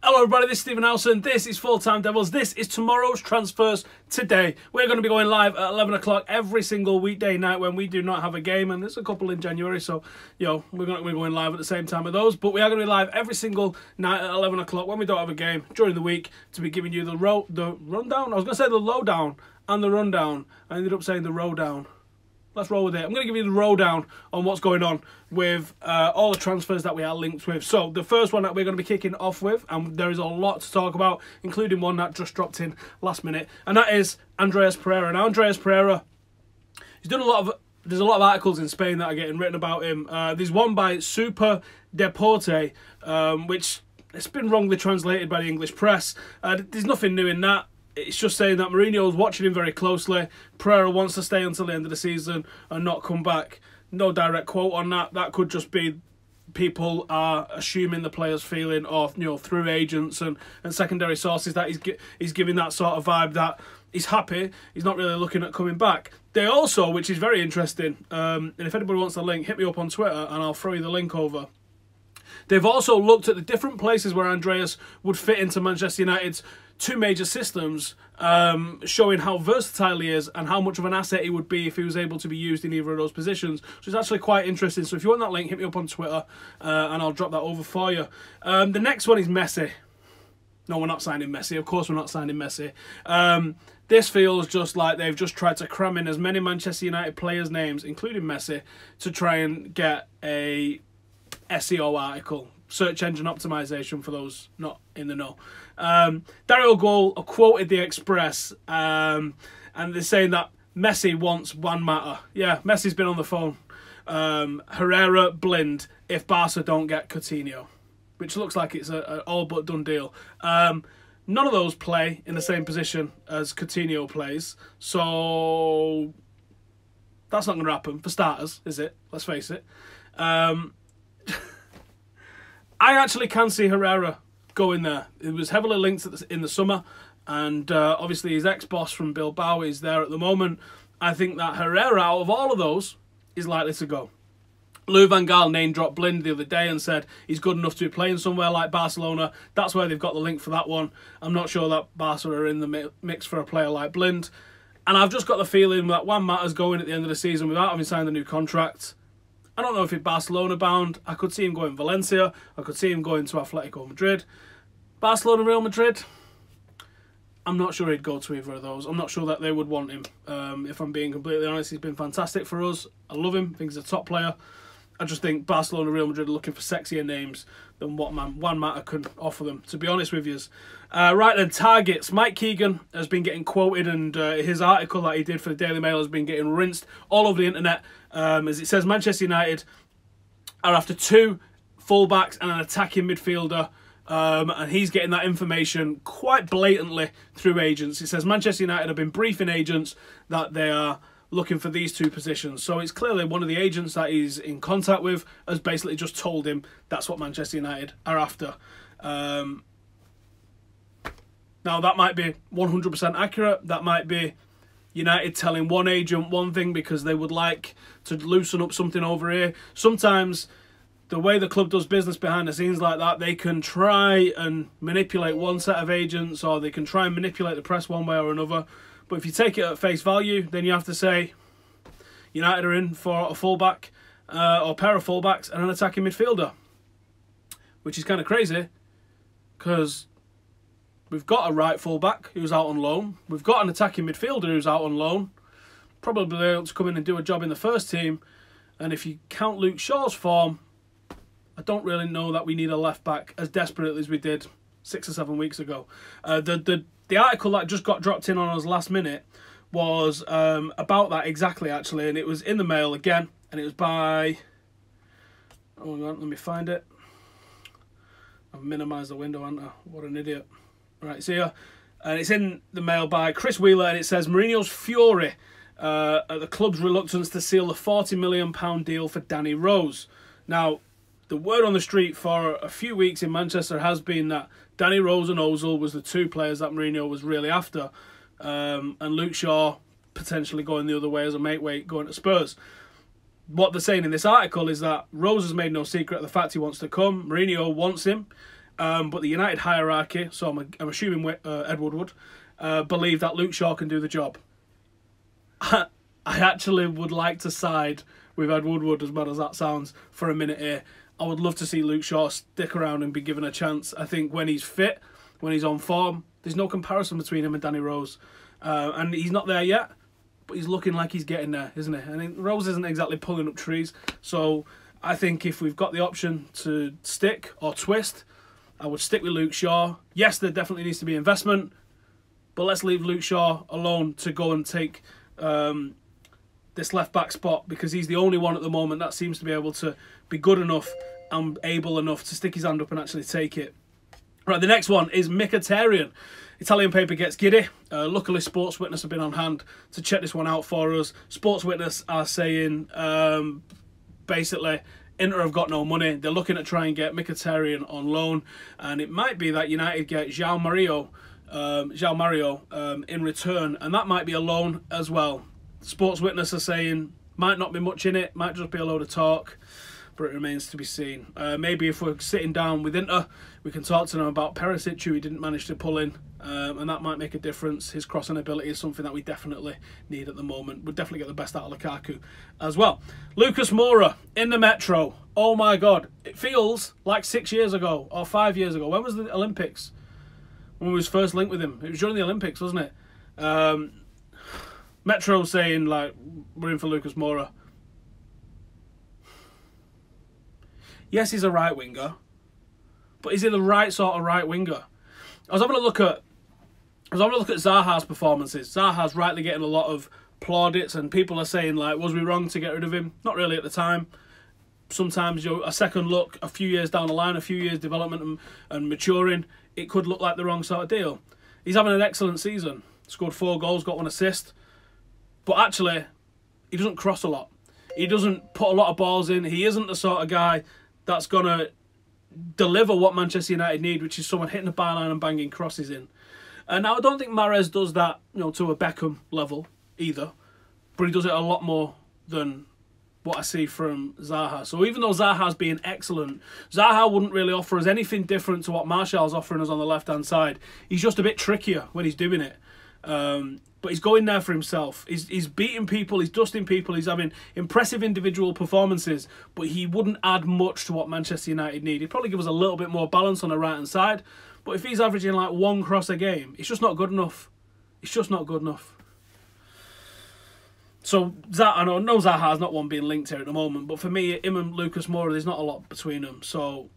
Hello everybody, this is Stephen Nelson, this is Full Time Devils, this is tomorrow's transfers today. We're going to be going live at 11 o'clock every single weekday night when we do not have a game, and there's a couple in January, so we're going to be going live at the same time of those, but we are going to be live every single night at 11 o'clock when we don't have a game during the week to be giving you the rundown. I was going to say the lowdown and the rundown. I ended up saying the rowdown. Let's roll with it. I'm going to give you the lowdown on what's going on with all the transfers that we are linked with. So the first one that we're going to be kicking off with, and there is a lot to talk about, including one that just dropped in last minute, and that is Andreas Pereira. Now, Andreas Pereira, he's done there's a lot of articles in Spain that are getting written about him. There's one by Super Deporte, which it's been wrongly translated by the English press. There's nothing new in that. It's just saying that Mourinho's watching him very closely. Pereira wants to stay until the end of the season and not come back. No direct quote on that. That could just be people are assuming the player's feeling, or through agents and secondary sources, that he's giving that sort of vibe that he's happy. He's not really looking at coming back. They also, which is very interesting, and if anybody wants the link, hit me up on Twitter and I'll throw you the link over. They've also looked at the different places where Andreas would fit into Manchester United's two major systems, showing how versatile he is and how much of an asset he would be if he was able to be used in either of those positions. So it's actually quite interesting. So if you want that link, hit me up on Twitter and I'll drop that over for you. The next one is Messi. No, we're not signing Messi. Of course we're not signing Messi. This feels just like they've just tried to cram in as many Manchester United players' names, including Messi, to try and get a SEO article. Search engine optimization for those not in the know. Dario Gol quoted the Express, and they're saying that Messi wants Juan Mata. Yeah, Messi's been on the phone. Herrera, Blind, if Barca don't get Coutinho, which looks like it's an all but done deal. None of those play in the same position as Coutinho plays, so that's not going to happen for starters, is it? Let's face it. I actually can see Herrera going there. It was heavily linked in the summer, and obviously his ex-boss from Bilbao is there at the moment. I think that Herrera, out of all of those, is likely to go. Lou Van Gaal name-dropped Blind the other day and said he's good enough to be playing somewhere like Barcelona. That's where they've got the link for that one. I'm not sure that Barca are in the mix for a player like Blind. And I've just got the feeling that Juan Mata's going at the end of the season without having signed a new contract. I don't know if he's Barcelona bound. I could see him going Valencia. I could see him going to Atletico Madrid. Barcelona, Real Madrid, I'm not sure he'd go to either of those. I'm not sure that they would want him. If I'm being completely honest, he's been fantastic for us. I love him. I think he's a top player. I just think Barcelona, Real Madrid are looking for sexier names than what Juan Mata can offer them, to be honest with you. Right then, targets. Mike Keegan has been getting quoted, and his article that he did for the Daily Mail has been getting rinsed all over the internet. As it says, Manchester United are after two fullbacks and an attacking midfielder, and he's getting that information quite blatantly through agents. It says Manchester United have been briefing agents that they are looking for these two positions. So it's clearly one of the agents that he's in contact with has basically just told him that's what Manchester United are after. Now, that might be 100% accurate. That might be United telling one agent one thing because they would like to loosen up something over here. Sometimes the way the club does business behind the scenes like that, they can try and manipulate one set of agents, or they can try and manipulate the press one way or another. But if you take it at face value, then you have to say United are in for a fullback, or pair of fullbacks and an attacking midfielder, which is kind of crazy because we've got a right fullback who's out on loan. We've got an attacking midfielder who's out on loan. Probably able to come in and do a job in the first team. And if you count Luke Shaw's form, I don't really know that we need a left back as desperately as we did 6 or 7 weeks ago. The article that just got dropped in on us last minute was about that exactly, actually, and it was in the Mail again, and it was by... Oh, hang on, let me find it. I've minimised the window, haven't I? What an idiot. Right, see ya. And it's in the Mail by Chris Wheeler, and it says Mourinho's fury at the club's reluctance to seal the £40 million deal for Danny Rose. Now, the word on the street for a few weeks in Manchester has been that Danny Rose and Ozil was the two players that Mourinho was really after, and Luke Shaw potentially going the other way as a mate weight going to Spurs. What they're saying in this article is that Rose has made no secret of the fact he wants to come. Mourinho wants him. But the United hierarchy, so I'm assuming Ed Woodward, believe that Luke Shaw can do the job. I actually would like to side with Ed Woodward, as bad as that sounds, for a minute here. I would love to see Luke Shaw stick around and be given a chance. I think when he's fit, when he's on form, there's no comparison between him and Danny Rose. And he's not there yet, but he's looking like he's getting there, isn't he? I mean, Rose isn't exactly pulling up trees. So I think if we've got the option to stick or twist, I would stick with Luke Shaw. Yes, there definitely needs to be investment, but let's leave Luke Shaw alone to go and take this left-back spot, because he's the only one at the moment that seems to be able to be good enough and able enough to stick his hand up and actually take it. Right, the next one is Mkhitaryan. Italian paper gets giddy. Luckily, Sports Witness have been on hand to check this one out for us. Sports Witness are saying, basically, Inter have got no money. They're looking at trying to get Mkhitaryan on loan, and it might be that United get João Mario in return, and that might be a loan as well. Sports Witness are saying might not be much in it, might just be a load of talk, but it remains to be seen. Maybe if we're sitting down with Inter, we can talk to them about Perisic, who he didn't manage to pull in, and that might make a difference. His crossing ability is something that we definitely need at the moment. We'll definitely get the best out of Lukaku as well. Lucas Moura in the Metro. Oh my God, it feels like 6 years ago or 5 years ago. When was the Olympics? When we was first linked with him? It was during the Olympics, wasn't it? Metro saying, like, we're in for Lucas Moura. Yes, he's a right winger, but is he the right sort of right winger? I was having a look at Zaha's performances. Zaha's rightly getting a lot of plaudits, and people are saying, like, was we wrong to get rid of him? Not really at the time. Sometimes, a second look, a few years down the line, a few years development and maturing, it could look like the wrong sort of deal. He's having an excellent season. Scored 4 goals, got 1 assist. But actually, he doesn't cross a lot. He doesn't put a lot of balls in. He isn't the sort of guy that's going to deliver what Manchester United need, which is someone hitting the byline and banging crosses in. And now I don't think Mahrez does that, to a Beckham level either, but he does it a lot more than what I see from Zaha. So even though Zaha's being excellent, Zaha wouldn't really offer us anything different to what Martial's offering us on the left-hand side. He's just a bit trickier when he's doing it. But he's going there for himself. He's beating people, he's dusting people, he's having impressive individual performances, but he wouldn't add much to what Manchester United need. He'd probably give us a little bit more balance on the right-hand side, but if he's averaging like 1 cross a game, it's just not good enough. It's just not good enough. So, I know Zaha's not one being linked here at the moment, but for me, him and Lucas Moura, there's not a lot between them. So,